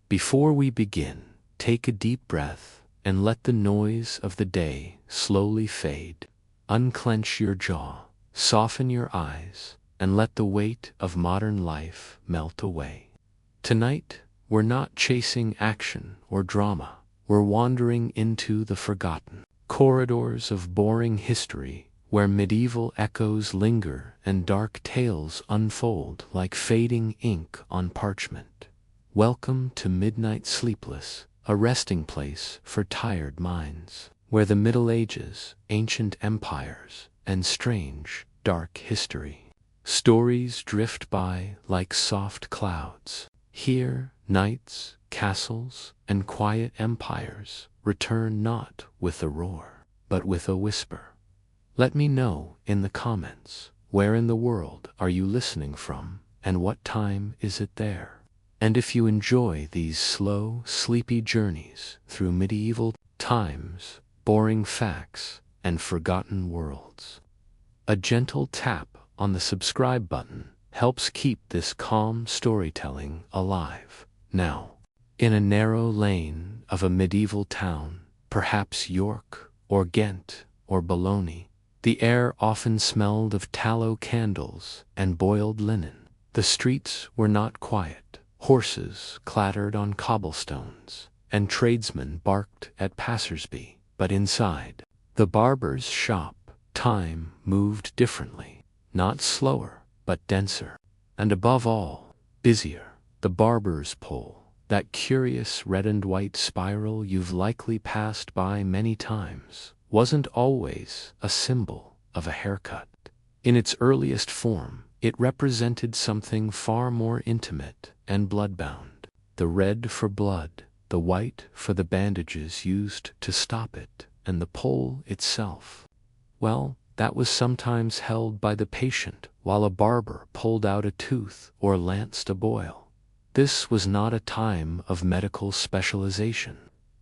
Before we begin, take a deep breath and let the noise of the day slowly fade. Unclench your jaw, soften your eyes, and let the weight of modern life melt away. Tonight, we're not chasing action or drama. We're wandering into the forgotten corridors of boring history, where medieval echoes linger and dark tales unfold like fading ink on parchment. Welcome to Midnight Sleepless, a resting place for tired minds, where the Middle Ages, ancient empires, and strange, dark history stories drift by like soft clouds. Here, knights, castles, and quiet empires return not with a roar, but with a whisper. Let me know in the comments, where in the world are you listening from, and what time is it there? And if you enjoy these slow, sleepy journeys through medieval times, boring facts, and forgotten worlds, a gentle tap on the subscribe button helps keep this calm storytelling alive. Now, in a narrow lane of a medieval town, perhaps York or Ghent or Bologna, the air often smelled of tallow candles and boiled linen. The streets were not quiet. Horses clattered on cobblestones, and tradesmen barked at passersby. But inside the barber's shop, time moved differently, not slower, but denser, and above all, busier. The barber's pole, that curious red and white spiral you've likely passed by many times, wasn't always a symbol of a haircut. In its earliest form, it represented something far more intimate and bloodbound. The red for blood, the white for the bandages used to stop it, and the pole itself, well, that was sometimes held by the patient while a barber pulled out a tooth or lanced a boil. This was not a time of medical specialization.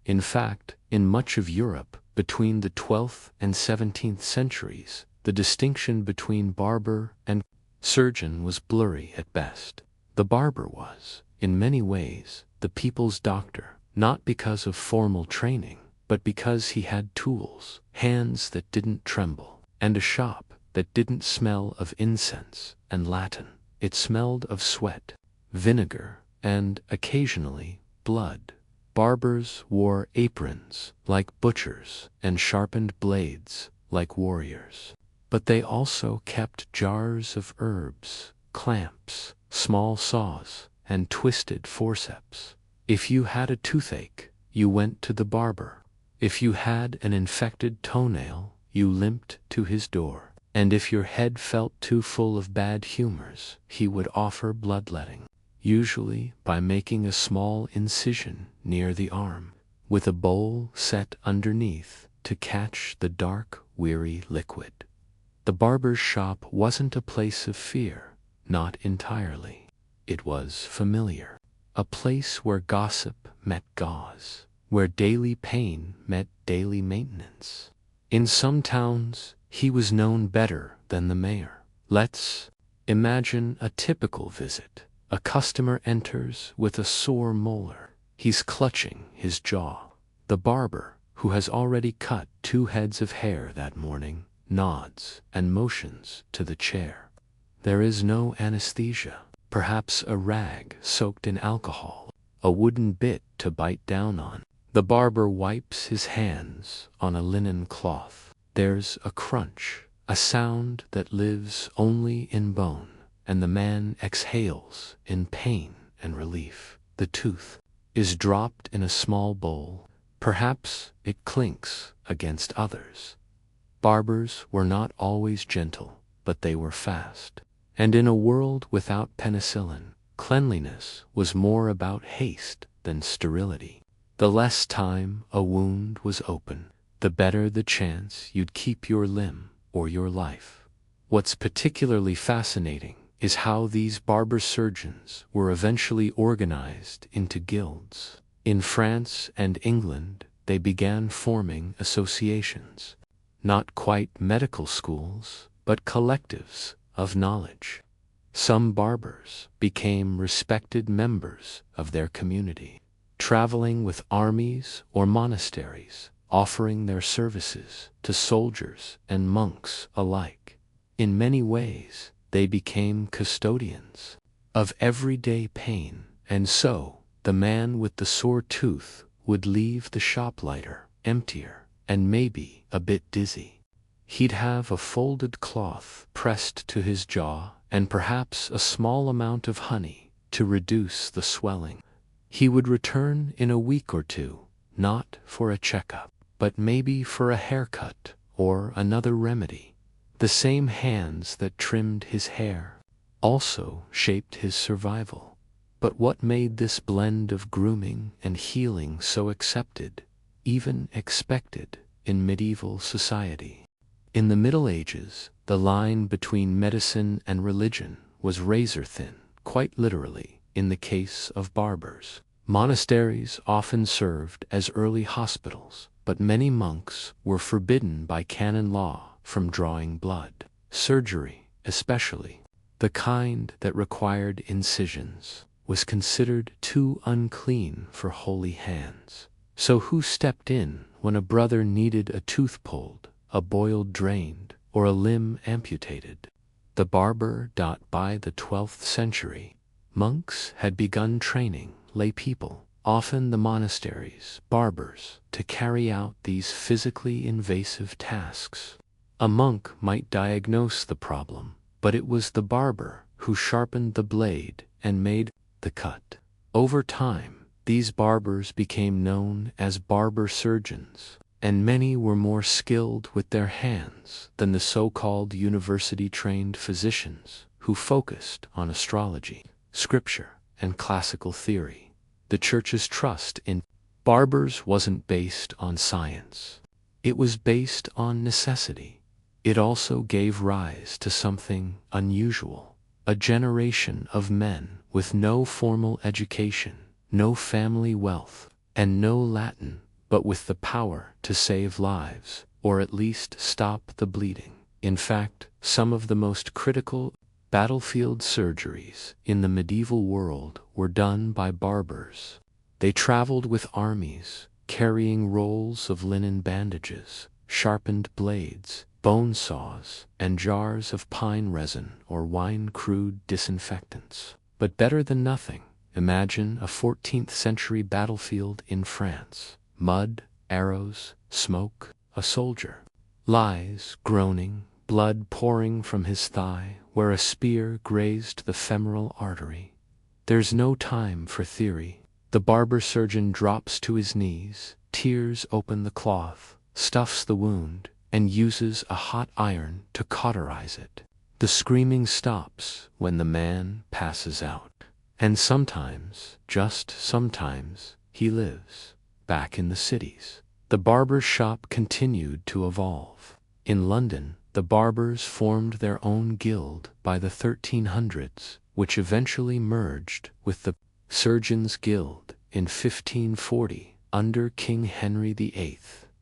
In fact, in much of Europe, between the 12th and 17th centuries, the distinction between barber and surgeon was blurry at best. The barber was, in many ways, the people's doctor, not because of formal training, but because he had tools, hands that didn't tremble, and a shop that didn't smell of incense and Latin. It smelled of sweat, vinegar, and, occasionally, blood. Barbers wore aprons like butchers and sharpened blades like warriors. But they also kept jars of herbs, clamps, small saws, and twisted forceps. If you had a toothache, you went to the barber. If you had an infected toenail, you limped to his door. And if your head felt too full of bad humors, he would offer bloodletting, usually by making a small incision near the arm, with a bowl set underneath to catch the dark, weary liquid. The barber's shop wasn't a place of fear, not entirely. It was familiar, a place where gossip met gauze, where daily pain met daily maintenance. In some towns, he was known better than the mayor. Let's imagine a typical visit. A customer enters with a sore molar. He's clutching his jaw. The barber, who has already cut 2 heads of hair that morning, nods and motions to the chair. There is no anesthesia. Perhaps a rag soaked in alcohol, a wooden bit to bite down on. The barber wipes his hands on a linen cloth. There's a crunch, a sound that lives only in bone, and the man exhales in pain and relief. The tooth is dropped in a small bowl. Perhaps it clinks against others. Barbers were not always gentle, but they were fast. And in a world without penicillin, cleanliness was more about haste than sterility. The less time a wound was open, the better the chance you'd keep your limb or your life. What's particularly fascinating is how these barber surgeons were eventually organized into guilds. In France and England, they began forming associations, not quite medical schools, but collectives of knowledge. Some barbers became respected members of their community. traveling with armies or monasteries, offering their services to soldiers and monks alike. In many ways, they became custodians of everyday pain, and so the man with the sore tooth would leave the shop lighter, emptier, and maybe a bit dizzy. He'd have a folded cloth pressed to his jaw and perhaps a small amount of honey to reduce the swelling. He would return in a week or two, not for a checkup, but maybe for a haircut or another remedy. The same hands that trimmed his hair also shaped his survival. But what made this blend of grooming and healing so accepted, even expected, in medieval society? In the Middle Ages, the line between medicine and religion was razor thin, quite literally, in the case of barbers. Monasteries often served as early hospitals, but many monks were forbidden by canon law from drawing blood. Surgery, especially the kind that required incisions, was considered too unclean for holy hands. So who stepped in when a brother needed a tooth pulled, a boil drained, or a limb amputated? The barber. By the 12th century, monks had begun training lay people, often the monasteries' barbers, to carry out these physically invasive tasks. A monk might diagnose the problem, but it was the barber who sharpened the blade and made the cut. Over time, these barbers became known as barber surgeons, and many were more skilled with their hands than the so-called university-trained physicians who focused on astrology, scripture, and classical theory. The Church's trust in barbers wasn't based on science. It was based on necessity. It also gave rise to something unusual: a generation of men with no formal education, no family wealth, and no Latin, but with the power to save lives, or at least stop the bleeding. In fact, some of the most critical battlefield surgeries in the medieval world were done by barbers. They traveled with armies, carrying rolls of linen bandages, sharpened blades, bone saws, and jars of pine resin or wine-crude disinfectants. But better than nothing, imagine a 14th century battlefield in France. Mud, arrows, smoke. A soldier lies groaning, blood pouring from his thigh where a spear grazed the femoral artery. There's no time for theory. The barber surgeon drops to his knees, tears open the cloth, stuffs the wound, and uses a hot iron to cauterize it. The screaming stops when the man passes out. And sometimes, just sometimes, he lives. Back in the cities, the barber's shop continued to evolve. In London, the barbers formed their own guild by the 1300s, which eventually merged with the Surgeons' Guild in 1540 under King Henry VIII.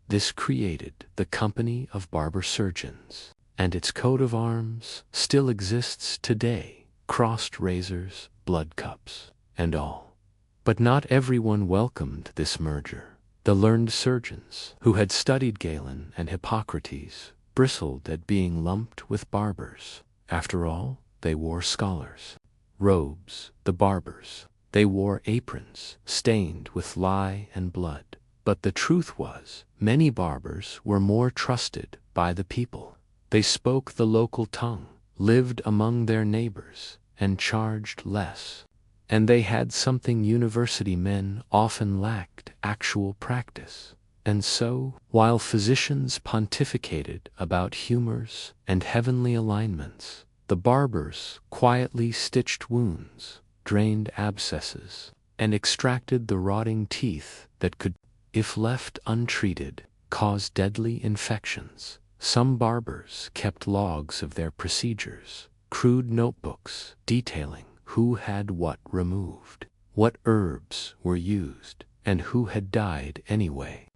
This created the Company of Barber Surgeons, and its coat of arms still exists today: crossed razors, blood cups, and all. But not everyone welcomed this merger. The learned surgeons, who had studied Galen and Hippocrates, bristled at being lumped with barbers. After all, they wore scholars' robes, the barbers. They wore aprons stained with lye and blood. But the truth was, many barbers were more trusted by the people. They spoke the local tongue, lived among their neighbors, and charged less. And they had something university men often lacked: actual practice. And so, while physicians pontificated about humors and heavenly alignments, the barbers quietly stitched wounds, drained abscesses, and extracted the rotting teeth that could, if left untreated, cause deadly infections. Some barbers kept logs of their procedures, crude notebooks detailing who had what removed, what herbs were used, and who had died anyway.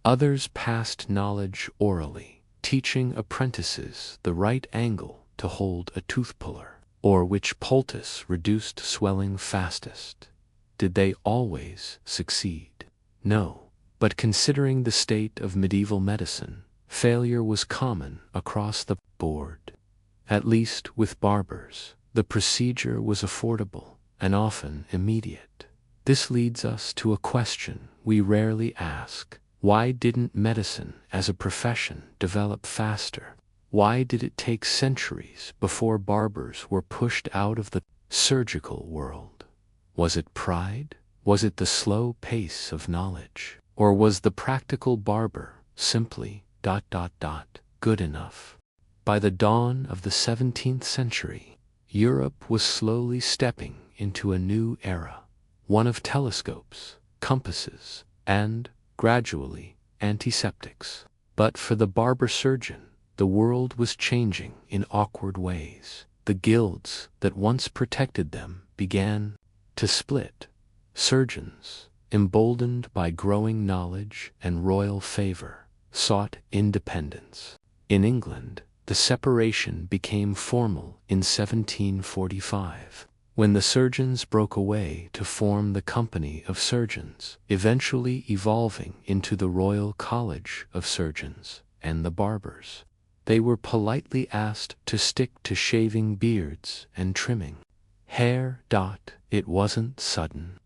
Others passed knowledge orally, teaching apprentices the right angle to hold a tooth puller, or which poultice reduced swelling fastest. did they always succeed? No. But considering the state of medieval medicine, failure was common across the board. At least with barbers, the procedure was affordable and often immediate. This leads us to a question we rarely ask. Why didn't medicine as a profession develop faster? Why did it take centuries before barbers were pushed out of the surgical world? Was it pride? Was it the slow pace of knowledge? Or was the practical barber simply ... good enough? By the dawn of the 17th century, Europe was slowly stepping into a new era, one of telescopes, compasses, and, gradually, antiseptics. But for the barber surgeon, the world was changing in awkward ways. The guilds that once protected them began to split. Surgeons, emboldened by growing knowledge and royal favor, sought independence. In England, the separation became formal in 1745, when the surgeons broke away to form the Company of Surgeons, eventually evolving into the Royal College of Surgeons and the Barbers. They were politely asked to stick to shaving beards and trimming hair. It wasn't sudden.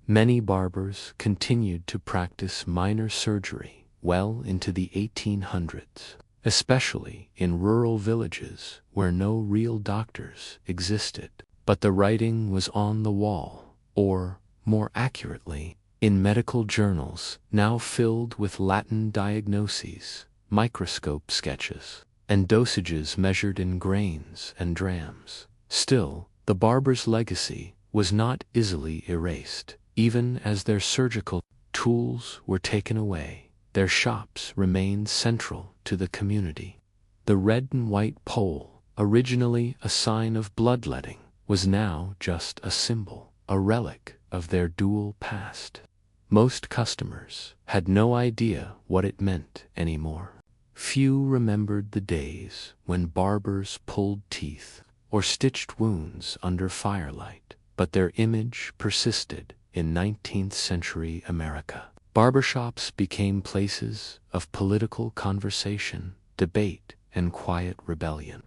Many barbers continued to practice minor surgery well into the 1800s, especially in rural villages where no real doctors existed. But the writing was on the wall, or, more accurately, in medical journals now filled with Latin diagnoses, microscope sketches, and dosages measured in grains and drams. Still, the barber's legacy was not easily erased. Even as their surgical tools were taken away, their shops remained central to the community. The red and white pole, originally a sign of bloodletting, was now just a symbol, a relic of their dual past. Most customers had no idea what it meant anymore. Few remembered the days when barbers pulled teeth or stitched wounds under firelight, but their image persisted in 19th century America. Barbershops became places of political conversation, debate, and quiet rebellion.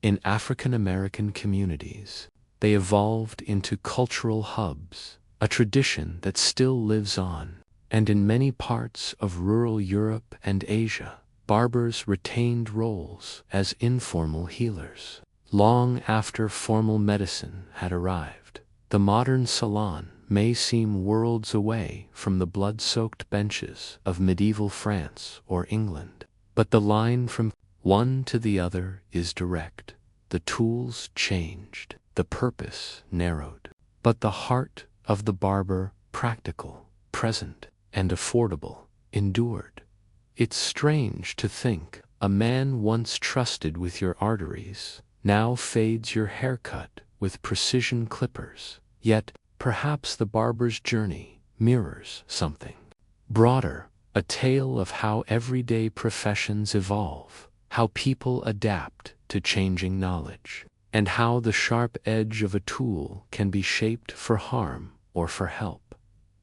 In African American communities, they evolved into cultural hubs, a tradition that still lives on. And in many parts of rural Europe and Asia, barbers retained roles as informal healers. Long after formal medicine had arrived, the modern salon may seem worlds away from the blood-soaked benches of medieval France or England. But the line from one to the other is direct. The tools changed, the purpose narrowed, but the heart of the barber, practical, present, and affordable, endured. It's strange to think a man once trusted with your arteries now fades your haircut with precision clippers. Yet, perhaps the barber's journey mirrors something broader, a tale of how everyday professions evolve, how people adapt to changing knowledge, and how the sharp edge of a tool can be shaped for harm or for help.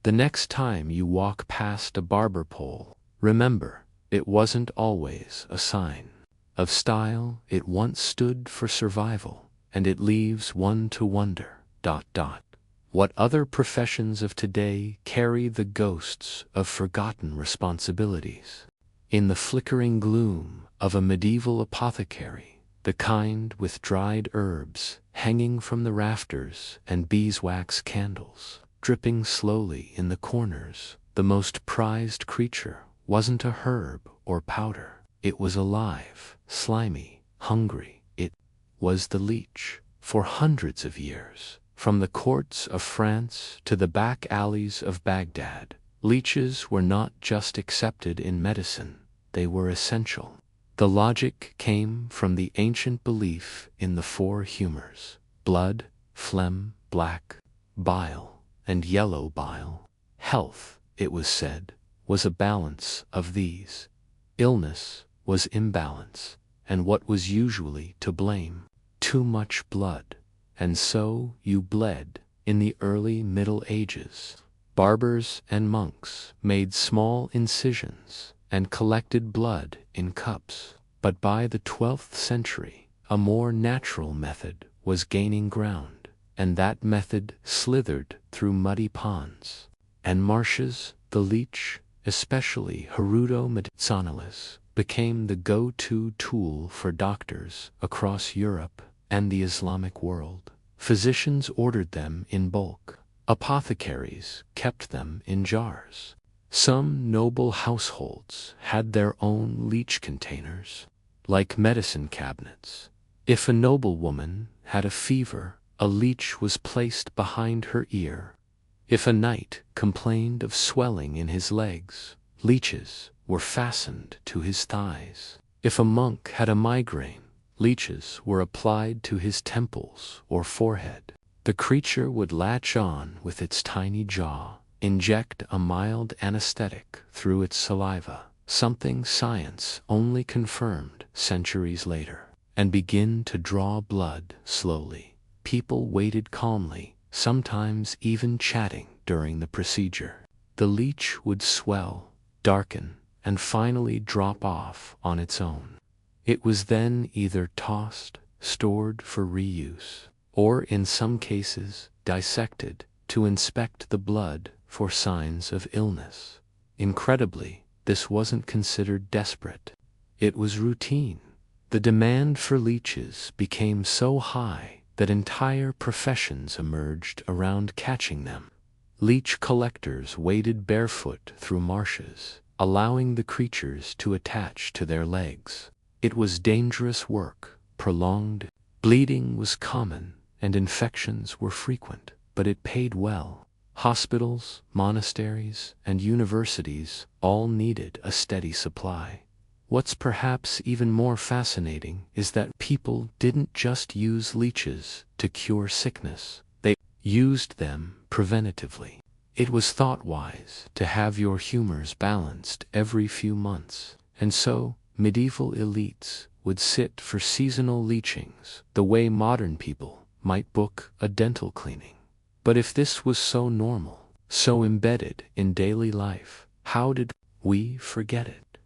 The next time you walk past a barber pole, remember, it wasn't always a sign of style. It once stood for survival, and it leaves one to wonder, ... What other professions of today carry the ghosts of forgotten responsibilities? In the flickering gloom of a medieval apothecary, the kind with dried herbs hanging from the rafters and beeswax candles dripping slowly in the corners, the most prized creature wasn't a herb or powder. It was alive, slimy, hungry. It was the leech. For hundreds of years, from the courts of France to the back alleys of Baghdad, leeches were not just accepted in medicine, they were essential. The logic came from the ancient belief in the four humors: blood, phlegm, black bile, and yellow bile. Health, it was said, was a balance of these. Illness was imbalance, and what was usually to blame? Too much blood. And so you bled In the early Middle Ages, barbers and monks made small incisions and collected blood in cups. But by the 12th century, a more natural method was gaining ground, and that method slithered through muddy ponds and marshes. The leech, especially Hirudo medicinales, became the go-to tool for doctors across Europe and the Islamic world. Physicians ordered them in bulk. Apothecaries kept them in jars. Some noble households had their own leech containers, like medicine cabinets. If a noblewoman had a fever, a leech was placed behind her ear. If a knight complained of swelling in his legs, leeches were fastened to his thighs. If a monk had a migraine, leeches were applied to his temples or forehead. The creature would latch on with its tiny jaw, inject a mild anesthetic through its saliva, something science only confirmed centuries later, and begin to draw blood slowly. People waited calmly, sometimes even chatting during the procedure. The leech would swell, darken, and finally drop off on its own. It was then either tossed, stored for reuse, or in some cases dissected to inspect the blood for signs of illness. Incredibly, this wasn't considered desperate. It was routine. The demand for leeches became so high that entire professions emerged around catching them. Leech collectors waded barefoot through marshes, allowing the creatures to attach to their legs. It was dangerous work, prolonged. Bleeding was common, and infections were frequent, but it paid well. Hospitals, monasteries, and universities all needed a steady supply. What's perhaps even more fascinating is that people didn't just use leeches to cure sickness. They used them preventatively. It was thought wise to have your humors balanced every few months, and so medieval elites would sit for seasonal leechings, the way modern people might book a dental cleaning. But if this was so normal, so embedded in daily life, how did we forget it?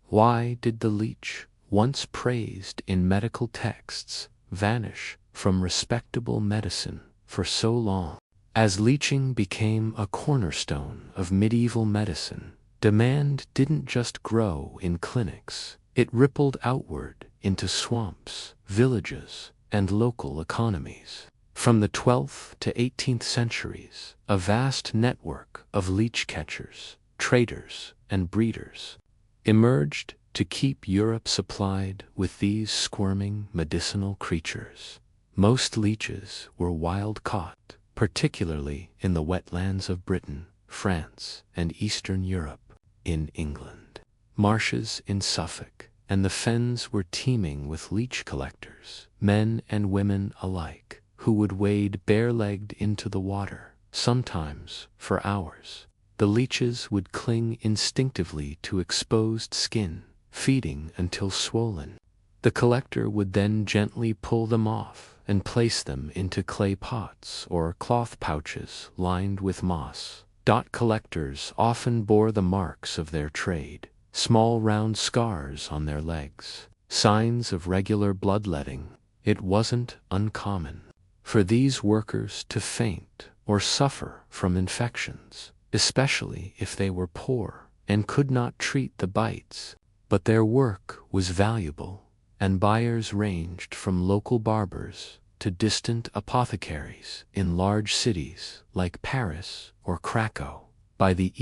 Why did the leech, once praised in medical texts, vanish from respectable medicine for so long? As leeching became a cornerstone of medieval medicine, demand didn't just grow in clinics, it rippled outward into swamps, villages, and local economies. From the 12th to 18th centuries, a vast network of leech catchers, traders, and breeders emerged to keep Europe supplied with these squirming medicinal creatures. Most leeches were wild-caught, particularly in the wetlands of Britain, France, and Eastern Europe. In England, marshes in Suffolk and the fens were teeming with leech collectors, men and women alike, who would wade bare-legged into the water, sometimes for hours. The leeches would cling instinctively to exposed skin, feeding until swollen. The collector would then gently pull them off and place them into clay pots or cloth pouches lined with moss. Collectors often bore the marks of their trade, small round scars on their legs, signs of regular bloodletting. It wasn't uncommon for these workers to faint or suffer from infections, especially if they were poor and could not treat the bites. But their work was valuable, and buyers ranged from local barbers to distant apothecaries in large cities like Paris or Krakow. By the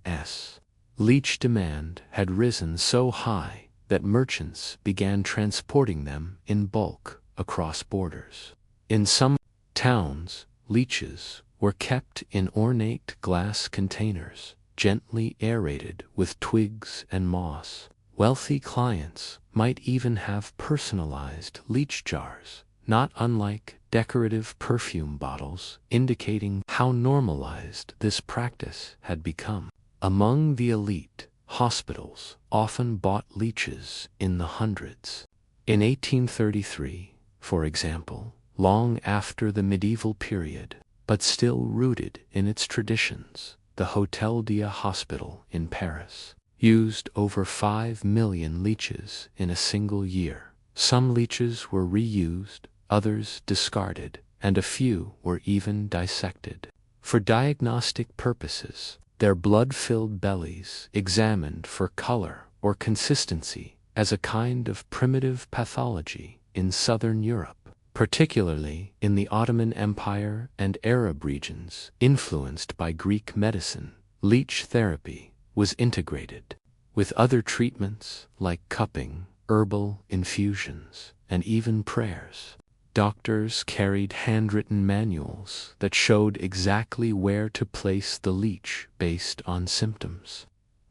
s, leech demand had risen so high that merchants began transporting them in bulk across borders. In some towns, leeches were kept in ornate glass containers, gently aerated with twigs and moss. Wealthy clients might even have personalized leech jars, not unlike decorative perfume bottles, indicating how normalized this practice had become. Among the elite, hospitals often bought leeches in the hundreds. In 1833, for example, long after the medieval period, but still rooted in its traditions. The Hôtel Dieu Hospital in Paris used over 5 million leeches in a single year. Some leeches were reused, others discarded, and a few were even dissected. For diagnostic purposes, their blood-filled bellies examined for color or consistency as a kind of primitive pathology in southern Europe, particularly in the Ottoman Empire and Arab regions influenced by Greek medicine. Leech therapy was integrated with other treatments like cupping, herbal infusions, and even prayers. Doctors carried handwritten manuals that showed exactly where to place the leech based on symptoms.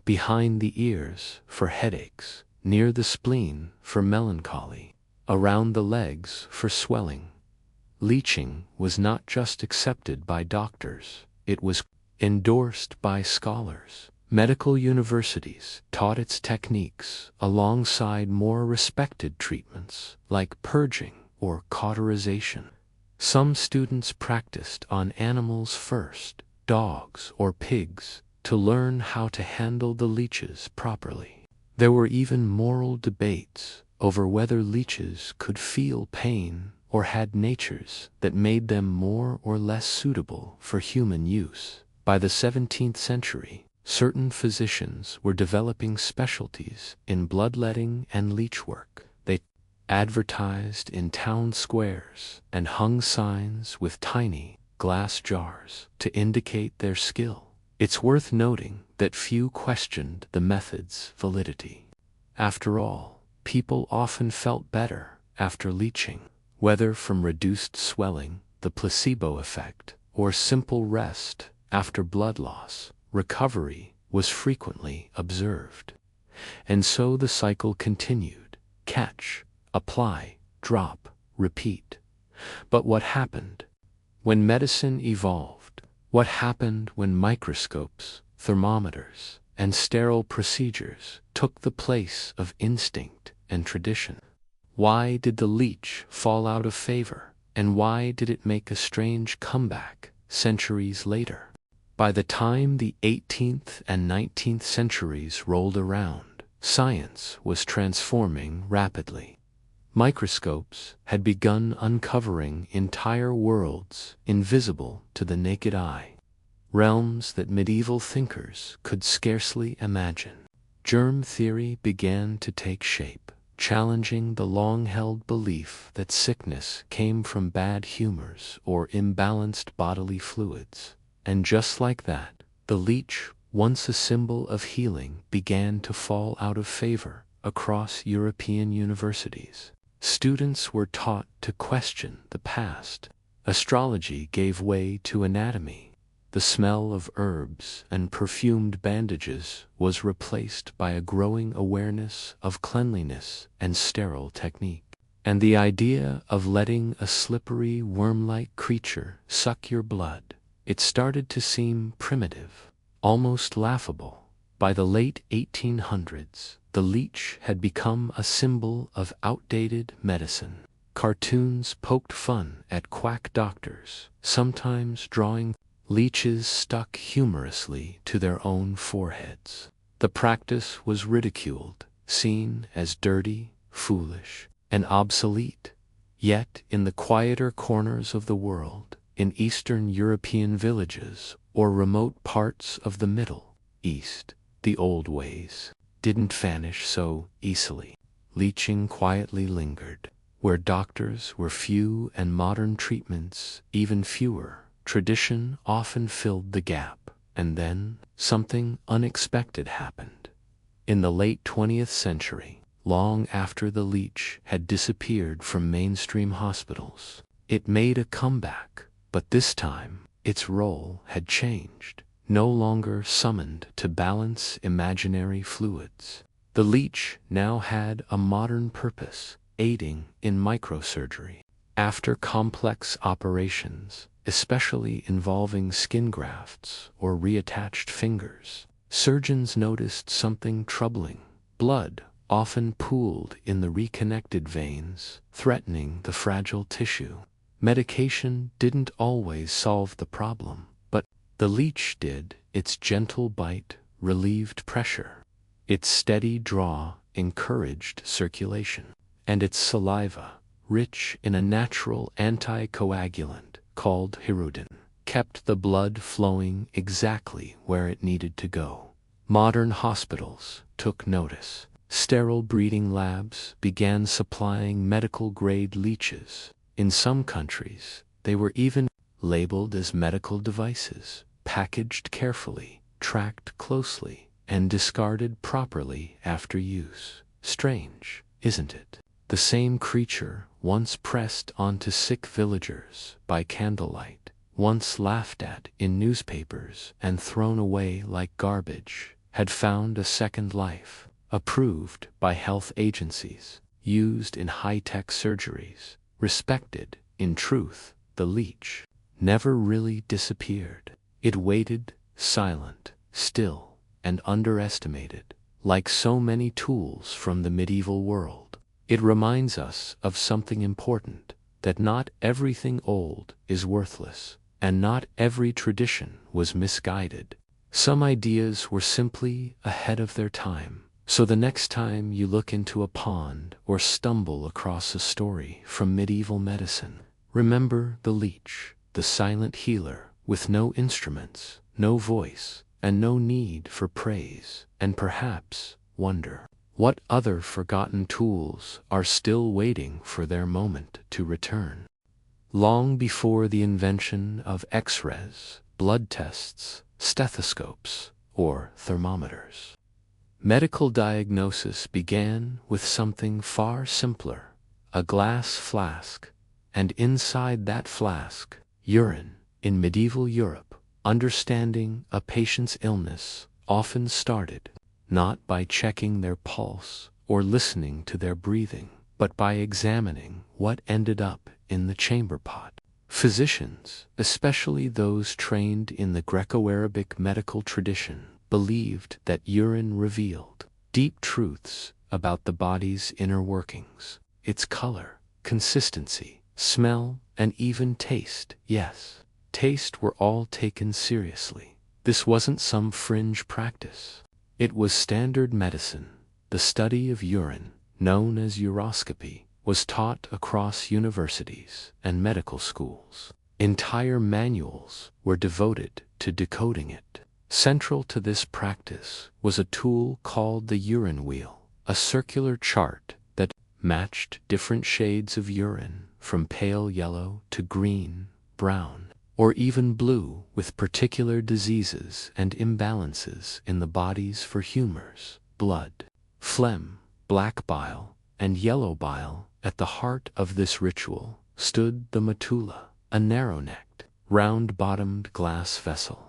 Behind the ears for headaches, near the spleen for melancholy, around the legs for swelling. Leeching was not just accepted by doctors, it was endorsed by scholars. Medical universities taught its techniques alongside more respected treatments like purging or cauterization. Some students practiced on animals first, dogs or pigs, to learn how to handle the leeches properly. There were even moral debates over whether leeches could feel pain or had natures that made them more or less suitable for human use. By the 17th century, certain physicians were developing specialties in bloodletting and leech work. They advertised in town squares and hung signs with tiny glass jars to indicate their skill. It's worth noting that few questioned the method's validity. After all, people often felt better after leeching, whether from reduced swelling, the placebo effect, or simple rest after blood loss. Recovery was frequently observed. And so the cycle continued: catch, apply, drop, repeat. But what happened when medicine evolved? What happened when microscopes, thermometers, and sterile procedures took the place of instinct and tradition? Why did the leech fall out of favor, and why did it make a strange comeback centuries later? By the time the 18th and 19th centuries rolled around, science was transforming rapidly. Microscopes had begun uncovering entire worlds invisible to the naked eye, realms that medieval thinkers could scarcely imagine. Germ theory began to take shape, challenging the long-held belief that sickness came from bad humors or imbalanced bodily fluids. And just like that, the leech, once a symbol of healing, began to fall out of favor across European universities. Students were taught to question the past. Astrology gave way to anatomy. The smell of herbs and perfumed bandages was replaced by a growing awareness of cleanliness and sterile technique. And the idea of letting a slippery, worm-like creature suck your blood, it started to seem primitive, almost laughable. By the late 1800s, the leech had become a symbol of outdated medicine. Cartoons poked fun at quack doctors, sometimes drawing leeches stuck humorously to their own foreheads. The practice was ridiculed, seen as dirty, foolish, and obsolete. Yet, in the quieter corners of the world, in Eastern European villages or remote parts of the Middle East, the old ways didn't vanish so easily. Leeching quietly lingered. Where doctors were few and modern treatments even fewer, tradition often filled the gap. And then, something unexpected happened. In the late 20th century, long after the leech had disappeared from mainstream hospitals, it made a comeback. But this time, its role had changed. No longer summoned to balance imaginary fluids, the leech now had a modern purpose, aiding in microsurgery. After complex operations, especially involving skin grafts or reattached fingers, surgeons noticed something troubling. Blood often pooled in the reconnected veins, threatening the fragile tissue. Medication didn't always solve the problem, but the leech did. Its gentle bite relieved pressure. Its steady draw encouraged circulation. And its saliva, rich in a natural anticoagulant called hirudin, kept the blood flowing exactly where it needed to go. Modern hospitals took notice. Sterile breeding labs began supplying medical-grade leeches. In some countries, they were even labeled as medical devices, packaged carefully, tracked closely, and discarded properly after use. Strange, isn't it? The same creature once pressed onto sick villagers by candlelight, once laughed at in newspapers and thrown away like garbage, had found a second life, approved by health agencies, used in high-tech surgeries, respected. In truth, the leech never really disappeared. It waited, silent, still, and underestimated, like so many tools from the medieval world. It reminds us of something important, that not everything old is worthless, and not every tradition was misguided. Some ideas were simply ahead of their time. So the next time you look into a pond or stumble across a story from medieval medicine, remember the leech, the silent healer, with no instruments, no voice, and no need for praise, and perhaps wonder, what other forgotten tools are still waiting for their moment to return? Long before the invention of X-rays, blood tests, stethoscopes, or thermometers, medical diagnosis began with something far simpler, a glass flask, and inside that flask, urine. In medieval Europe, understanding a patient's illness often started not by checking their pulse or listening to their breathing, but by examining what ended up in the chamber pot. Physicians, especially those trained in the Greco-Arabic medical tradition, believed that urine revealed deep truths about the body's inner workings, its color, consistency, smell, and even taste. Yes, taste were all taken seriously. This wasn't some fringe practice. It was standard medicine. The study of urine, known as uroscopy, was taught across universities and medical schools. Entire manuals were devoted to decoding it. Central to this practice was a tool called the urine wheel, a circular chart that matched different shades of urine from pale yellow to green, brown, or even blue with particular diseases and imbalances in the bodies for humors, blood, phlegm, black bile, and yellow bile. At the heart of this ritual stood the metulla, a narrow-necked, round-bottomed glass vessel.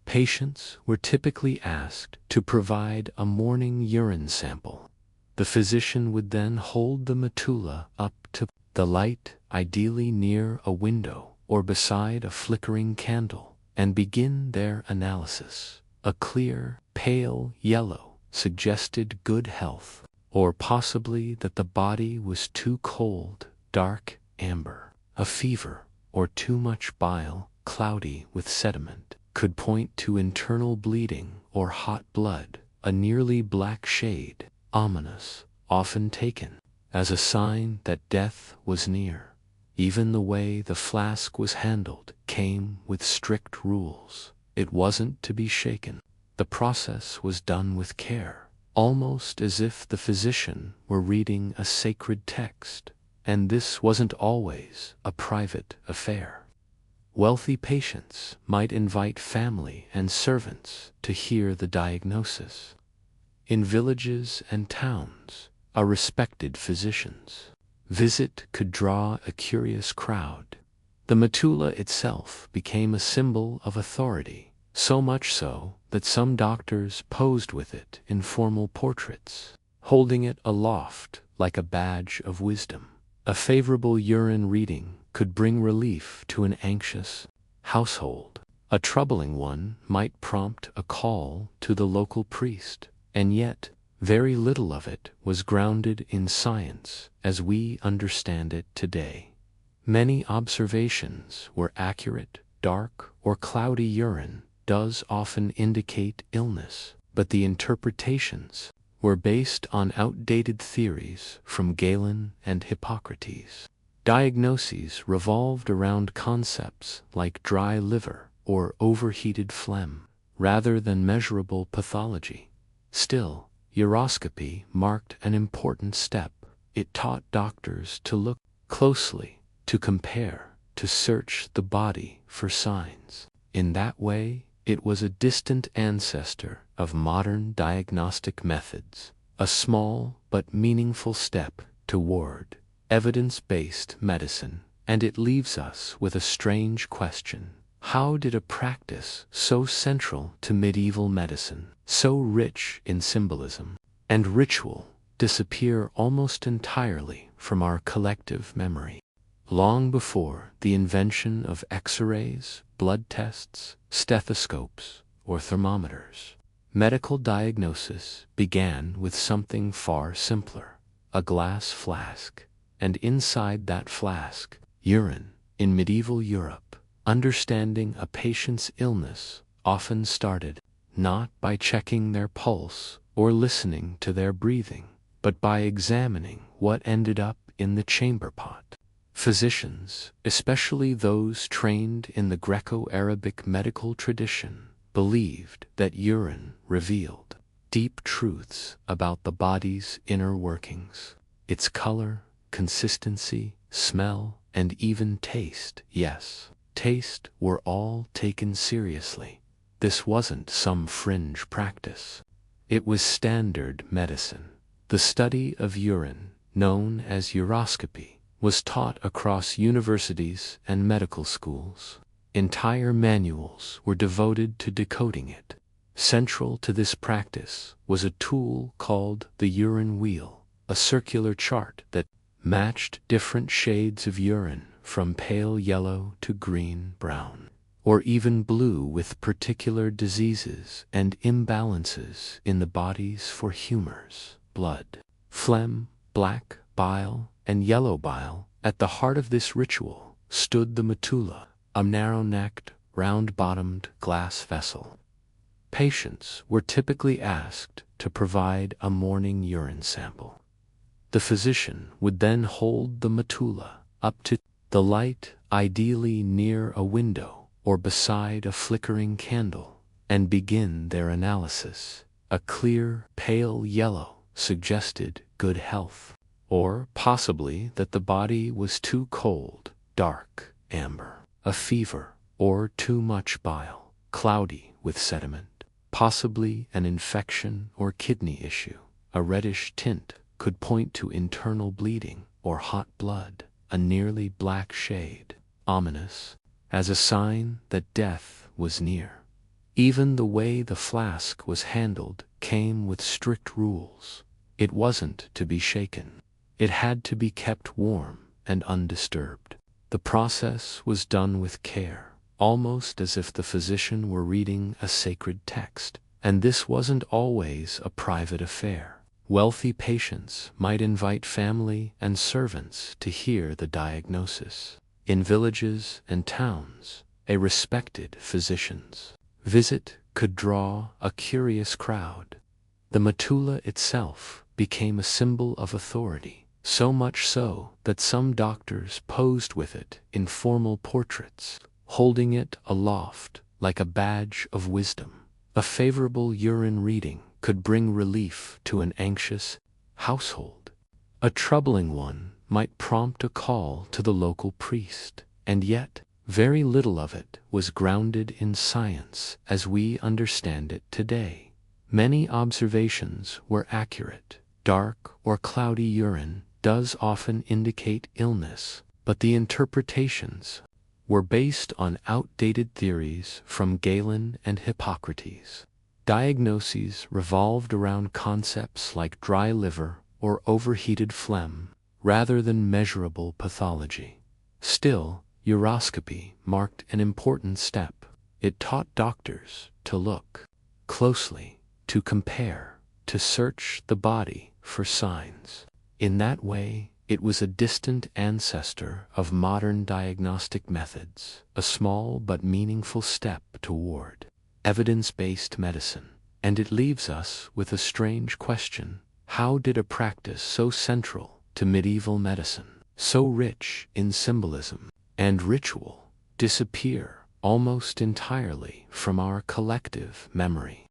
Patients were typically asked to provide a morning urine sample. The physician would then hold the metulla up to the light, ideally near a window or beside a flickering candle, and begin their analysis. A clear, pale yellow suggested good health, or possibly that the body was too cold. Dark amber, a fever, or too much bile, cloudy with sediment, could point to internal bleeding or hot blood. A nearly black shade, ominous, often taken as a sign that death was near. Even the way the flask was handled came with strict rules. It wasn't to be shaken. The process was done with care, almost as if the physician were reading a sacred text, and this wasn't always a private affair. Wealthy patients might invite family and servants to hear the diagnosis. In villages and towns, a respected physician's visit could draw a curious crowd. The metulla itself became a symbol of authority, so much so that some doctors posed with it in formal portraits, holding it aloft like a badge of wisdom. A favorable urine reading could bring relief to an anxious household. A troubling one might prompt a call to the local priest, and yet very little of it was grounded in science as we understand it today. Many observations were accurate. Dark or cloudy urine does often indicate illness, but the interpretations were based on outdated theories from Galen and Hippocrates. Diagnoses revolved around concepts like dry liver or overheated phlegm, rather than measurable pathology. Still, uroscopy marked an important step. It taught doctors to look closely, to compare, to search the body for signs. In that way, it was a distant ancestor of modern diagnostic methods, a small but meaningful step toward evidence-based medicine. And it leaves us with a strange question. How did a practice so central to medieval medicine, so rich in symbolism and ritual, disappear almost entirely from our collective memory? Long before the invention of X-rays, blood tests, stethoscopes, or thermometers, medical diagnosis began with something far simpler: a glass flask, and inside that flask, urine. In medieval Europe, understanding a patient's illness often started not by checking their pulse or listening to their breathing, but by examining what ended up in the chamber pot. Physicians, especially those trained in the Greco-Arabic medical tradition, believed that urine revealed deep truths about the body's inner workings, its color, consistency, smell, and even taste. Yes, taste were all taken seriously. This wasn't some fringe practice. It was standard medicine. The study of urine, known as uroscopy, was taught across universities and medical schools. Entire manuals were devoted to decoding it. Central to this practice was a tool called the urine wheel, a circular chart that matched different shades of urine from pale yellow to green-brown, or even blue, with particular diseases and imbalances in the bodies for humors, blood, phlegm, black bile, and yellow bile. At the heart of this ritual stood the metulla, a narrow-necked, round-bottomed glass vessel. Patients were typically asked to provide a morning urine sample. The physician would then hold the metulla up to the light, ideally near a window or beside a flickering candle, and begin their analysis. A clear, pale yellow suggested good health, or possibly that the body was too cold. Dark amber, a fever, or too much bile. Cloudy with sediment, possibly an infection or kidney issue. A reddish tint could point to internal bleeding or hot blood. A nearly black shade, ominous, as a sign that death was near. Even the way the flask was handled came with strict rules. It wasn't to be shaken. It had to be kept warm and undisturbed. The process was done with care, almost as if the physician were reading a sacred text. And this wasn't always a private affair. Wealthy patients might invite family and servants to hear the diagnosis. In villages and towns, a respected physician's visit could draw a curious crowd. The metulla itself became a symbol of authority, so much so that some doctors posed with it in formal portraits, holding it aloft like a badge of wisdom. A favorable urine reading could bring relief to an anxious household. A troubling one might prompt a call to the local priest, and yet very little of it was grounded in science as we understand it today. Many observations were accurate. Dark or cloudy urine does often indicate illness, but the interpretations were based on outdated theories from Galen and Hippocrates. Diagnoses revolved around concepts like dry liver or overheated phlegm, rather than measurable pathology. Still, uroscopy marked an important step. It taught doctors to look closely, to compare, to search the body for signs. In that way, it was a distant ancestor of modern diagnostic methods, a small but meaningful step toward evidence-based medicine. And it leaves us with a strange question: how did a practice so central to medieval medicine, so rich in symbolism and ritual, disappear almost entirely from our collective memory?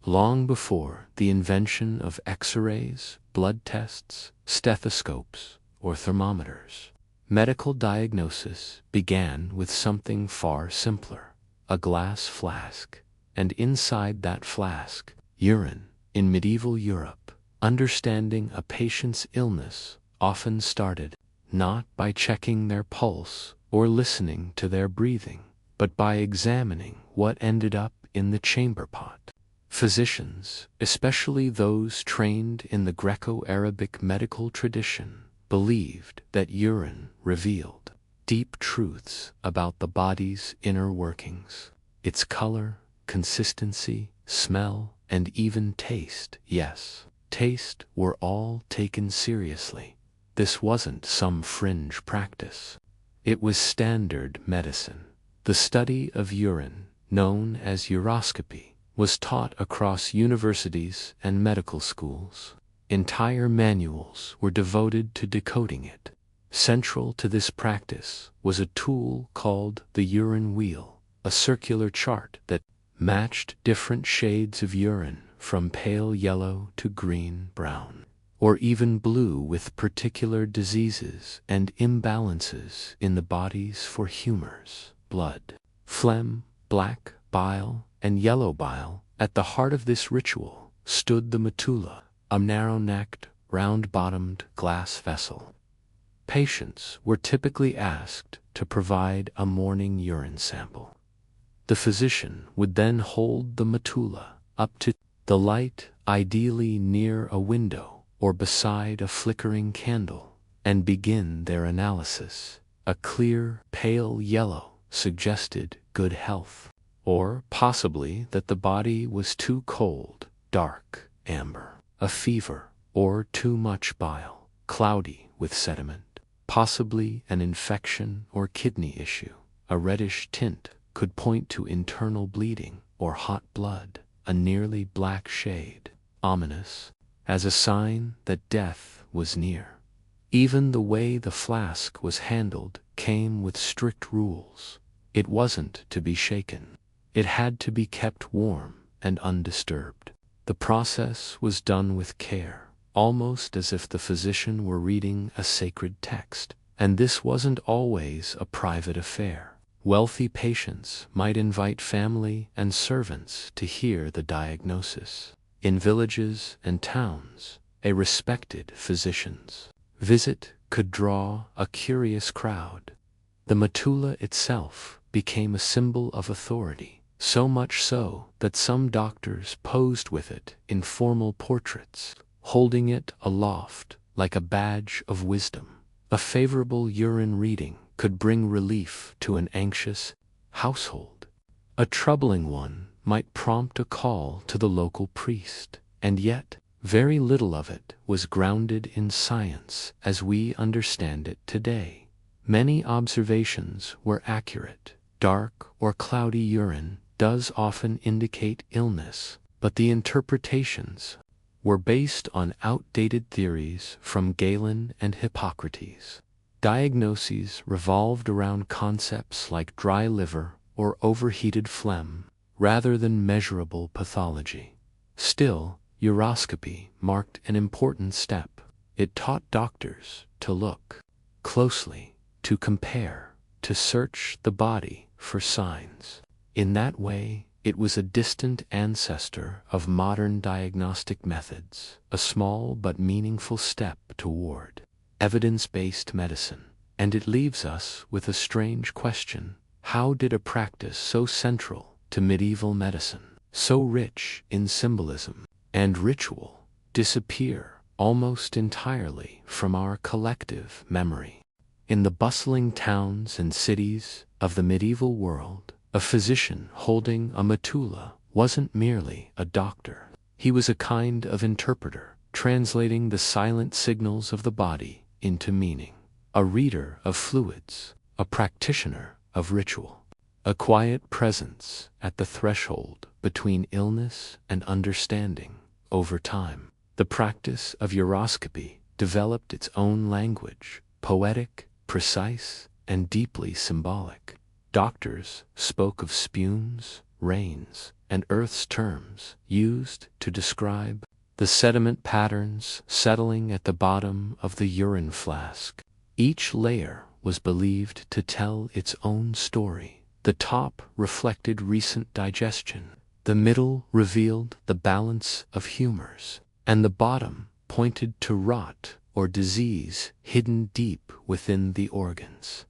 Long before the invention of X-rays, blood tests, stethoscopes, or thermometers, medical diagnosis began with something far simpler: a glass flask, and inside that flask, urine. In medieval Europe, understanding a patient's illness often started not by checking their pulse or listening to their breathing, but by examining what ended up in the chamber pot. Physicians, especially those trained in the Greco-Arabic medical tradition, believed that urine revealed deep truths about the body's inner workings, its color, consistency, smell, and even taste. Yes, taste were all taken seriously. This wasn't some fringe practice. It was standard medicine. The study of urine, known as uroscopy, was taught across universities and medical schools. Entire manuals were devoted to decoding it. Central to this practice was a tool called the urine wheel, a circular chart that matched different shades of urine from pale yellow to green-brown, or even blue, with particular diseases and imbalances in the bodies for humors, blood, phlegm, black bile, and yellow bile. At the heart of this ritual stood the metulla, a narrow-necked, round-bottomed glass vessel. Patients were typically asked to provide a morning urine sample. The physician would then hold the metulla up to the light, ideally near a window or beside a flickering candle, and begin their analysis. A clear, pale yellow suggested good health, or possibly that the body was too cold; dark amber, a fever, or too much bile, cloudy with sediment, possibly an infection or kidney issue. A reddish tint could point to internal bleeding or hot blood, a nearly black shade, ominous, as a sign that death was near. Even the way the flask was handled came with strict rules. It wasn't to be shaken. It had to be kept warm and undisturbed. The process was done with care, almost as if the physician were reading a sacred text. And this wasn't always a private affair. Wealthy patients might invite family and servants to hear the diagnosis. In villages and towns, a respected physician's visit could draw a curious crowd. The metulla itself became a symbol of authority, so much so that some doctors posed with it in formal portraits, holding it aloft like a badge of wisdom. A favorable urine reading could bring relief to an anxious household. A troubling one might prompt a call to the local priest, and yet very little of it was grounded in science as we understand it today. Many observations were accurate. Dark or cloudy urine does often indicate illness, but the interpretations were based on outdated theories from Galen and Hippocrates. Diagnoses revolved around concepts like dry liver or overheated phlegm, rather than measurable pathology. Still, uroscopy marked an important step. It taught doctors to look closely, to compare, to search the body for signs. In that way, it was a distant ancestor of modern diagnostic methods, a small but meaningful step toward evidence-based medicine. And it leaves us with a strange question: how did a practice so central to medieval medicine, so rich in symbolism and ritual, disappear almost entirely from our collective memory? In the bustling towns and cities of the medieval world, a physician holding a metulla wasn't merely a doctor. He was a kind of interpreter, translating the silent signals of the body into meaning, a reader of fluids, a practitioner of ritual, a quiet presence at the threshold between illness and understanding. Over time, the practice of uroscopy developed its own language, poetic, precise, and deeply symbolic. Doctors spoke of spumes, rains, and earth's terms used to describe the sediment patterns settling at the bottom of the urine flask. Each layer was believed to tell its own story. The top reflected recent digestion, the middle revealed the balance of humors, and the bottom pointed to rot or disease hidden deep within the organs.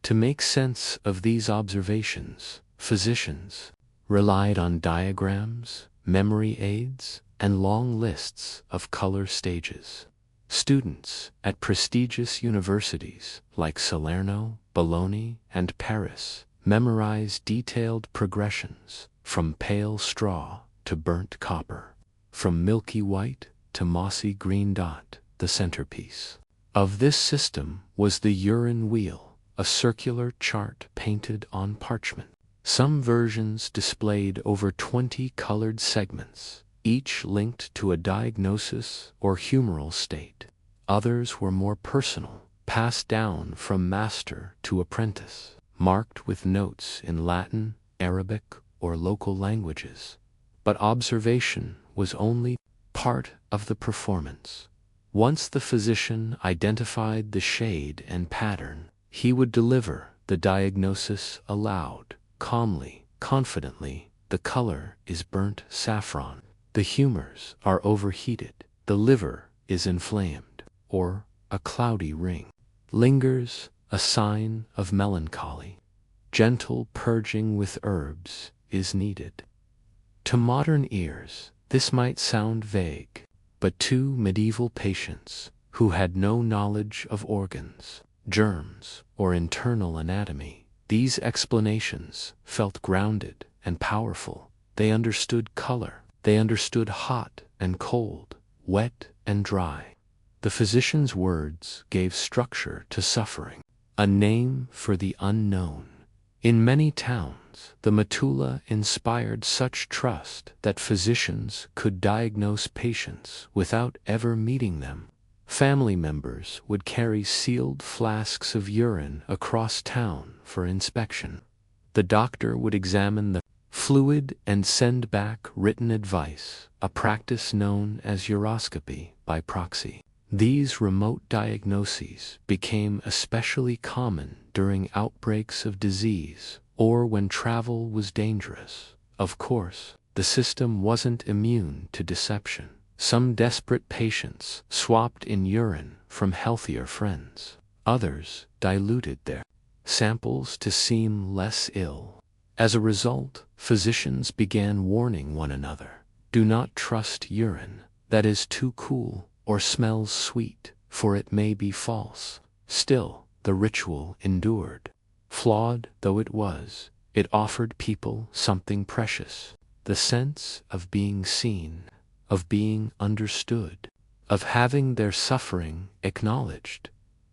To make sense of these observations, physicians relied on diagrams, memory aids, and long lists of color stages. Students at prestigious universities like Salerno, Bologna, and Paris memorized detailed progressions from pale straw to burnt copper, from milky white to mossy green dot, the centerpiece of this system was the urine wheel, a circular chart painted on parchment. Some versions displayed over 20 colored segments, each linked to a diagnosis or humoral state. Others were more personal, passed down from master to apprentice, marked with notes in Latin, Arabic, or local languages. But observation was only part of the performance. Once the physician identified the shade and pattern, he would deliver the diagnosis aloud, calmly, confidently. The color is burnt saffron. The humors are overheated. The liver is inflamed, or a cloudy ring lingers, a sign of melancholy. Gentle purging with herbs is needed. To modern ears, this might sound vague, but to medieval patients who had no knowledge of organs, germs, or internal anatomy, these explanations felt grounded and powerful. They understood color. They understood hot and cold, wet and dry. The physician's words gave structure to suffering, a name for the unknown. In many towns, the metulla inspired such trust that physicians could diagnose patients without ever meeting them. Family members would carry sealed flasks of urine across town for inspection. The doctor would examine the fluid and send back written advice, a practice known as uroscopy by proxy. These remote diagnoses became especially common during outbreaks of disease or when travel was dangerous. Of course, the system wasn't immune to deception. Some desperate patients swapped in urine from healthier friends. Others diluted their samples to seem less ill. As a result, physicians began warning one another. Do not trust urine that is too cool or smells sweet, for it may be false. Still, the ritual endured. Flawed though it was, it offered people something precious, the sense of being seen, of being understood, of having their suffering acknowledged.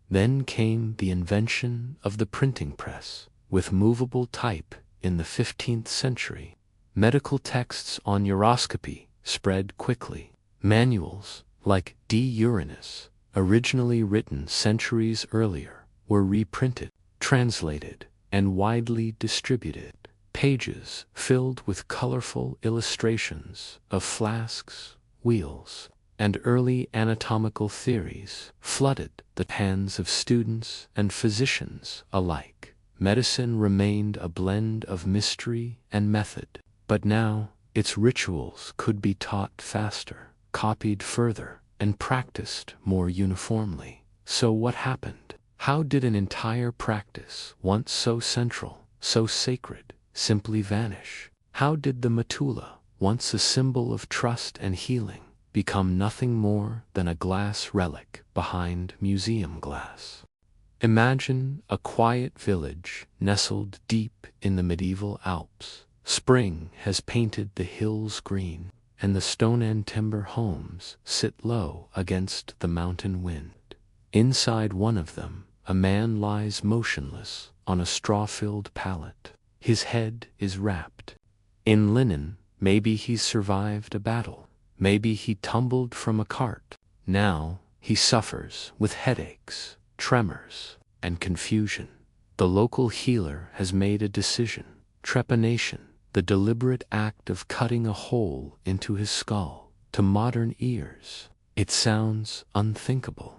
Then came the invention of the printing press, with movable type in the 15th century. Medical texts on uroscopy spread quickly. Manuals, like De Urinis, originally written centuries earlier, were reprinted, translated, and widely distributed. Pages filled with colorful illustrations of flasks, wheels, and early anatomical theories flooded the hands of students and physicians alike. Medicine remained a blend of mystery and method, but now its rituals could be taught faster, copied further, and practiced more uniformly. So what happened? How did an entire practice, once so central, so sacred, simply vanish? How did the metulla, once a symbol of trust and healing, become nothing more than a glass relic behind museum glass? Imagine a quiet village nestled deep in the medieval Alps. Spring has painted the hills green, and the stone and timber homes sit low against the mountain wind. Inside one of them, a man lies motionless on a straw-filled pallet. His head is wrapped in linen. Maybe he's survived a battle. Maybe he tumbled from a cart. Now he suffers with headaches, tremors, and confusion. The local healer has made a decision. Trepanation, the deliberate act of cutting a hole into his skull. To modern ears, it sounds unthinkable.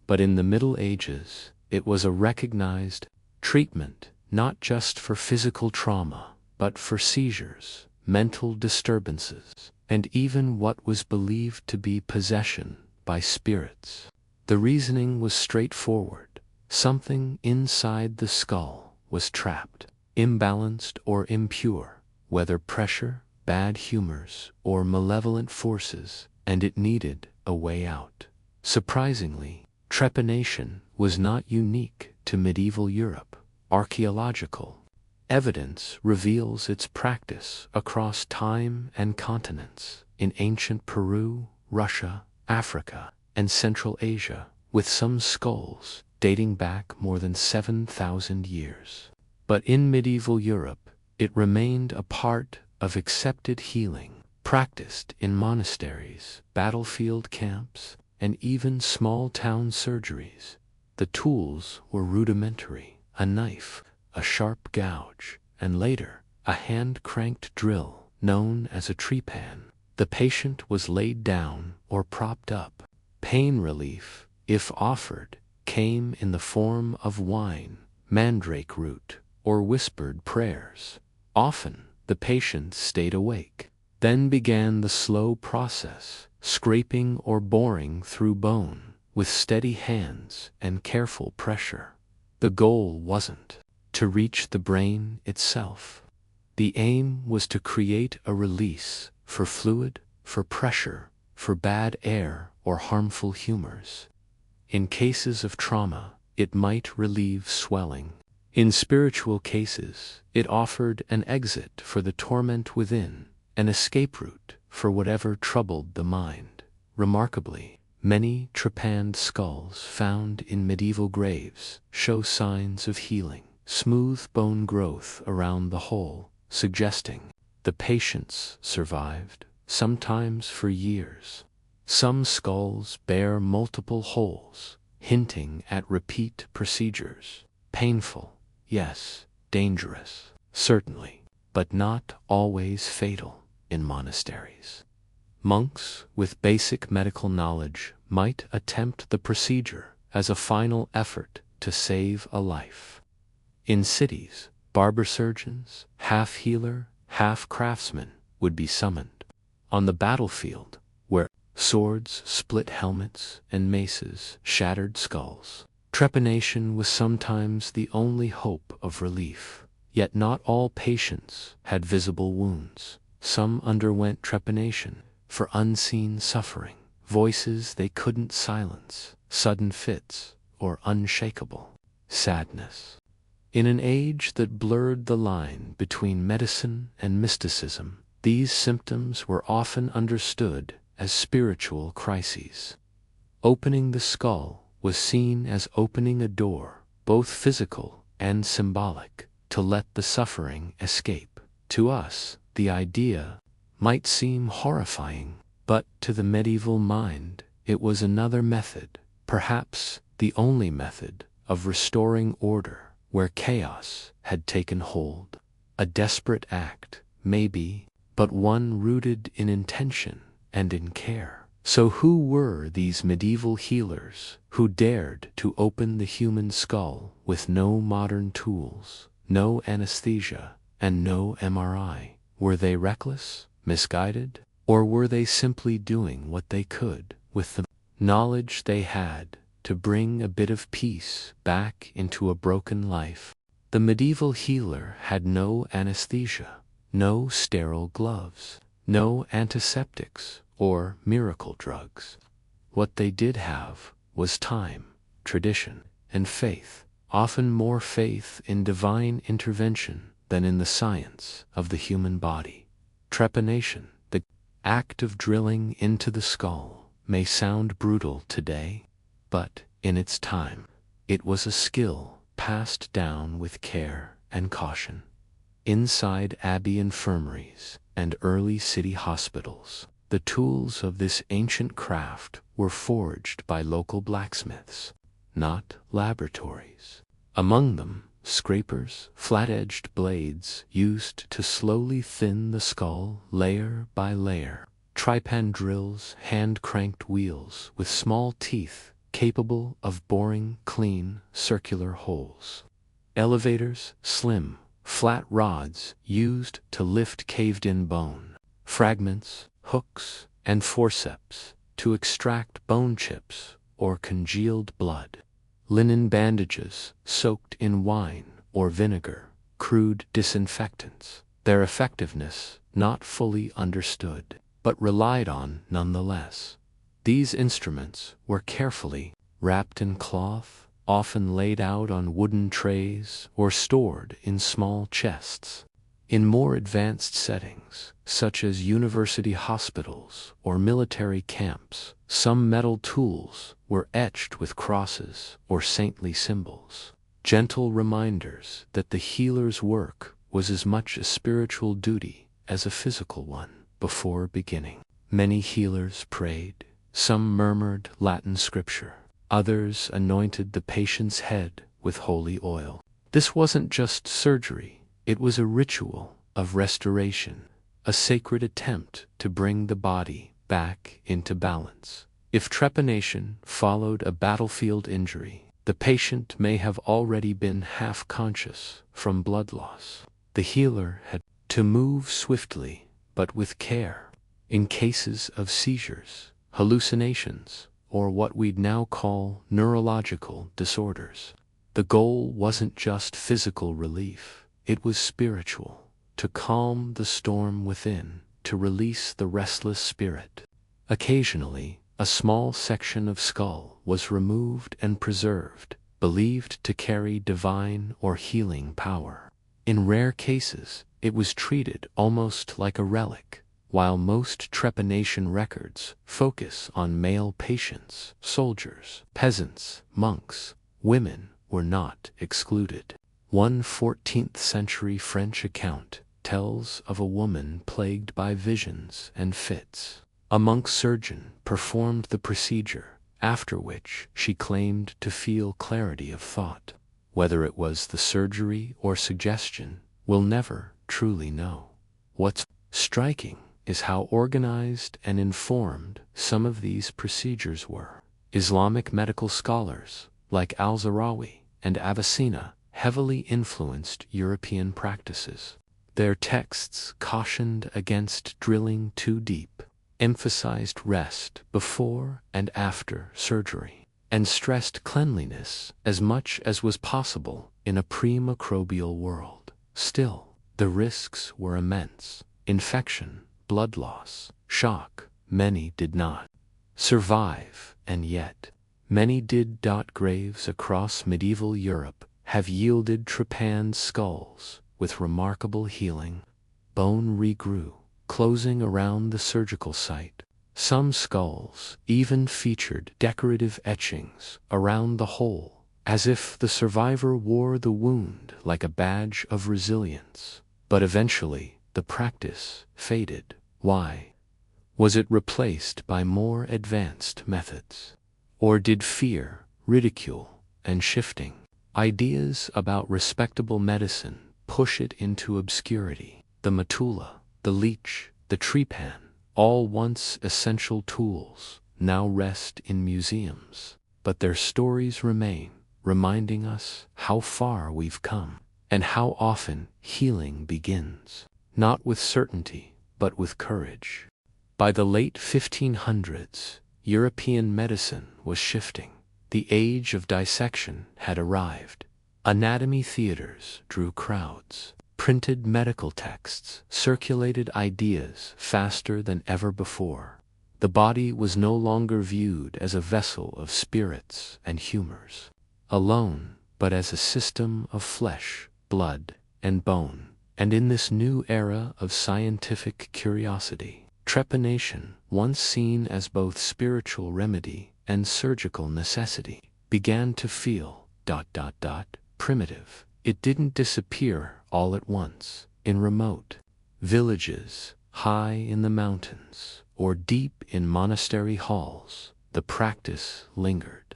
But in the Middle Ages, it was a recognized treatment, not just for physical trauma, but for seizures, mental disturbances, and even what was believed to be possession by spirits. The reasoning was straightforward. Something inside the skull was trapped, imbalanced or impure, whether pressure, bad humors, or malevolent forces, and it needed a way out. Surprisingly, trepanation was not unique to medieval Europe. Archaeological evidence reveals its practice across time and continents, in ancient Peru, Russia, Africa, and Central Asia, with some skulls dating back more than 7,000 years. But in medieval Europe, it remained a part of accepted healing, practiced in monasteries, battlefield camps, and even small-town surgeries. The tools were rudimentary: a knife, a sharp gouge, and later, a hand-cranked drill known as a trepan. The patient was laid down or propped up. Pain relief, if offered, came in the form of wine, mandrake root, or whispered prayers. Often, the patient stayed awake. Then began the slow process, scraping or boring through bone, with steady hands and careful pressure. The goal wasn't to reach the brain itself. The aim was to create a release for fluid, for pressure, for bad air or harmful humors. In cases of trauma, it might relieve swelling. In spiritual cases, it offered an exit for the torment within, an escape route for whatever troubled the mind. Remarkably, many trepanned skulls found in medieval graves show signs of healing, smooth bone growth around the hole, suggesting the patients survived, sometimes for years. Some skulls bear multiple holes, hinting at repeat procedures. Painful, yes. Dangerous, certainly, but not always fatal in monasteries. Monks with basic medical knowledge might attempt the procedure as a final effort to save a life. In cities, barber surgeons, half healer, half craftsman, would be summoned. On the battlefield, where swords split helmets and maces shattered skulls, trepanation was sometimes the only hope of relief. Yet not all patients had visible wounds. Some underwent trepanation for unseen suffering, voices they couldn't silence, sudden fits, or unshakable sadness. In an age that blurred the line between medicine and mysticism, these symptoms were often understood as spiritual crises. Opening the skull was seen as opening a door, both physical and symbolic, to let the suffering escape. To us, the idea might seem horrifying, but to the medieval mind, it was another method, perhaps the only method, of restoring order where chaos had taken hold. A desperate act, maybe, but one rooted in intention and in care. So who were these medieval healers who dared to open the human skull with no modern tools, no anesthesia, and no MRI? Were they reckless, misguided, or were they simply doing what they could with the knowledge they had to bring a bit of peace back into a broken life? The medieval healer had no anesthesia, no sterile gloves, no antiseptics or miracle drugs. What they did have was time, tradition, and faith, often more faith in divine intervention than in the science of the human body. Trepanation, the act of drilling into the skull, may sound brutal today, but in its time. It was a skill passed down with care and caution. Inside abbey infirmaries and early city hospitals, the tools of this ancient craft were forged by local blacksmiths, not laboratories. Among them, scrapers, flat-edged blades used to slowly thin the skull layer by layer, trypan drills, hand-cranked wheels with small teeth capable of boring clean, circular holes, elevators, slim, flat rods used to lift caved-in bone, fragments, hooks, and forceps to extract bone chips or congealed blood, linen bandages soaked in wine or vinegar, crude disinfectants, their effectiveness not fully understood, but relied on nonetheless. These instruments were carefully wrapped in cloth, often laid out on wooden trays or stored in small chests. In more advanced settings, such as university hospitals or military camps, some metal tools were etched with crosses or saintly symbols, gentle reminders that the healer's work was as much a spiritual duty as a physical one. Before beginning, many healers prayed, some murmured Latin scripture, others anointed the patient's head with holy oil. This wasn't just surgery, it was a ritual of restoration, a sacred attempt to bring the body back into balance. If trepanation followed a battlefield injury, the patient may have already been half conscious from blood loss. The healer had to move swiftly but with care. In cases of seizures, hallucinations, or what we'd now call neurological disorders, the goal wasn't just physical relief, it was spiritual, to calm the storm within, to release the restless spirit. Occasionally, a small section of skull was removed and preserved, believed to carry divine or healing power. In rare cases, it was treated almost like a relic. While most trepanation records focus on male patients, soldiers, peasants, monks, women were not excluded. One 14th-century French account tells of a woman plagued by visions and fits. A monk surgeon performed the procedure, after which she claimed to feel clarity of thought. Whether it was the surgery or suggestion, we'll never truly know. What's striking is how organized and informed some of these procedures were. Islamic medical scholars, like al-Zahrawi and Avicenna, heavily influenced European practices. Their texts cautioned against drilling too deep, emphasized rest before and after surgery, and stressed cleanliness as much as was possible in a pre-microbial world. Still, the risks were immense. Infection, blood loss, shock. Many did not survive, and yet many did. Graves across medieval Europe have yielded trepanned skulls with remarkable healing. Bone regrew, closing around the surgical site. Some skulls even featured decorative etchings around the hole, as if the survivor wore the wound like a badge of resilience. But eventually, the practice faded. Why? Was it replaced by more advanced methods? Or did fear, ridicule, and shifting ideas about respectable medicine push it into obscurity? The metulla, the leech, the trepan, all once essential tools, now rest in museums. But their stories remain, reminding us how far we've come, and how often healing begins, not with certainty, but with courage. By the late 1500s, European medicine was shifting. The age of dissection had arrived. Anatomy theaters drew crowds. Printed medical texts circulated ideas faster than ever before. The body was no longer viewed as a vessel of spirits and humors alone, but as a system of flesh, blood, and bone. And in this new era of scientific curiosity, trepanation, once seen as both spiritual remedy and surgical necessity, began to feel primitive. It didn't disappear all at once. In remote villages, high in the mountains, or deep in monastery halls, the practice lingered.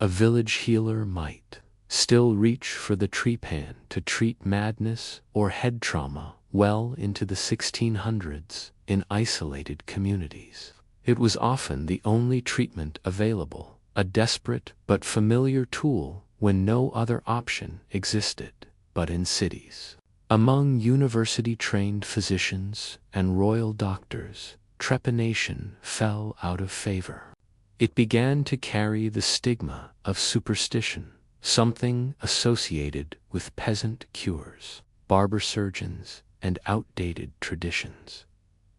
A village healer might still reach for the trepan to treat madness or head trauma well into the 1600s in isolated communities. It was often the only treatment available, a desperate but familiar tool when no other option existed. But in cities, among university-trained physicians and royal doctors, trepanation fell out of favor. It began to carry the stigma of superstition, something associated with peasant cures, barber surgeons, and outdated traditions.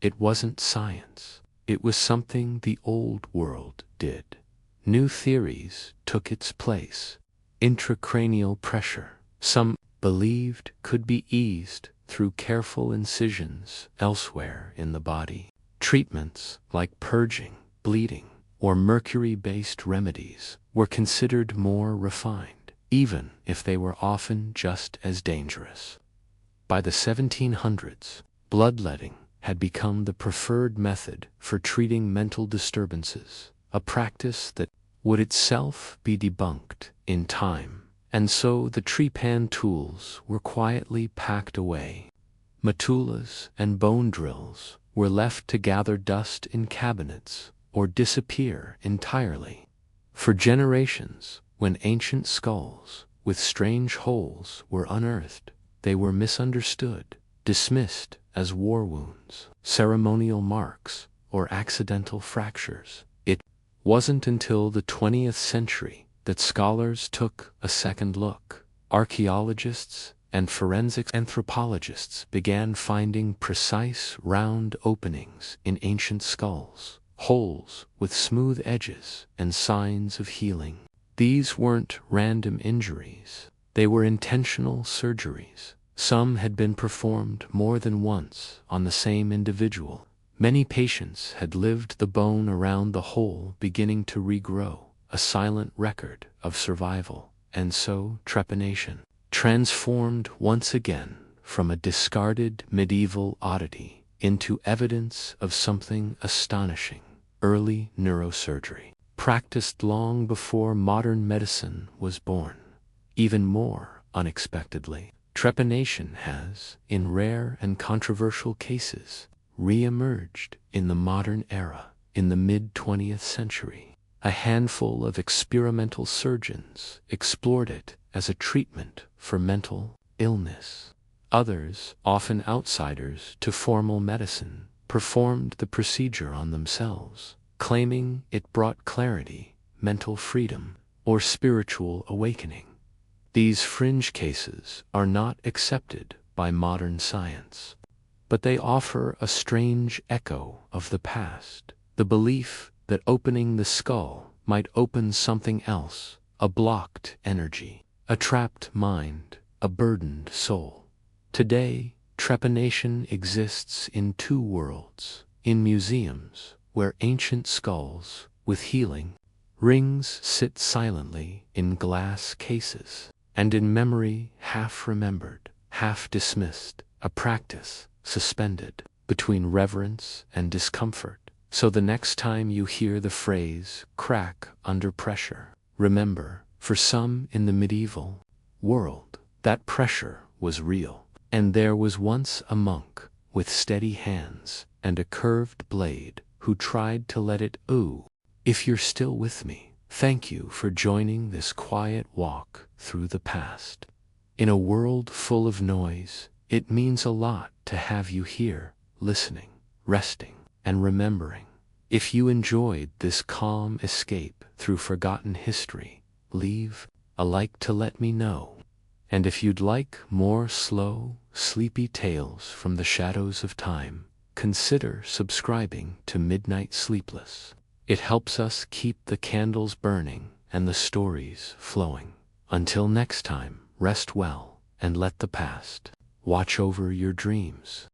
It wasn't science. It was something the old world did. New theories took its place. Intracranial pressure, some believed, could be eased through careful incisions elsewhere in the body. Treatments like purging, bleeding, or mercury-based remedies were considered more refined, even if they were often just as dangerous. By the 1700s, bloodletting had become the preferred method for treating mental disturbances, a practice that would itself be debunked in time, and so the trepan tools were quietly packed away. Metulas and bone drills were left to gather dust in cabinets or disappear entirely. For generations, when ancient skulls with strange holes were unearthed, they were misunderstood, dismissed as war wounds, ceremonial marks, or accidental fractures. It wasn't until the 20th century that scholars took a second look. Archaeologists and forensic anthropologists began finding precise round openings in ancient skulls, holes with smooth edges and signs of healing. These weren't random injuries. They were intentional surgeries. Some had been performed more than once on the same individual. Many patients had lived the bone around the hole beginning to regrow, a silent record of survival, and so trepanation transformed once again from a discarded medieval oddity into evidence of something astonishing. Early neurosurgery, practiced long before modern medicine was born. Even more unexpectedly, trepanation has, in rare and controversial cases, re-emerged in the modern era. In the mid-20th century, a handful of experimental surgeons explored it as a treatment for mental illness. Others, often outsiders to formal medicine, performed the procedure on themselves, claiming it brought clarity, mental freedom, or spiritual awakening. These fringe cases are not accepted by modern science, but they offer a strange echo of the past, the belief that opening the skull might open something else, a blocked energy, a trapped mind, a burdened soul. Today, trepanation exists in two worlds: in museums, where ancient skulls with healing rings sit silently in glass cases, and in memory half remembered, half dismissed, a practice suspended between reverence and discomfort. So the next time you hear the phrase crack under pressure, remember, for some in the medieval world, that pressure was real. And there was once a monk with steady hands and a curved blade who tried to let it ooh. If you're still with me, thank you for joining this quiet walk through the past. In a world full of noise, it means a lot to have you here, listening, resting, and remembering. If you enjoyed this calm escape through forgotten history, leave a like to let me know. And if you'd like more slow, sleepy tales from the shadows of time, consider subscribing to Midnight Sleepless. It helps us keep the candles burning and the stories flowing. Until next time, rest well and let the past watch over your dreams.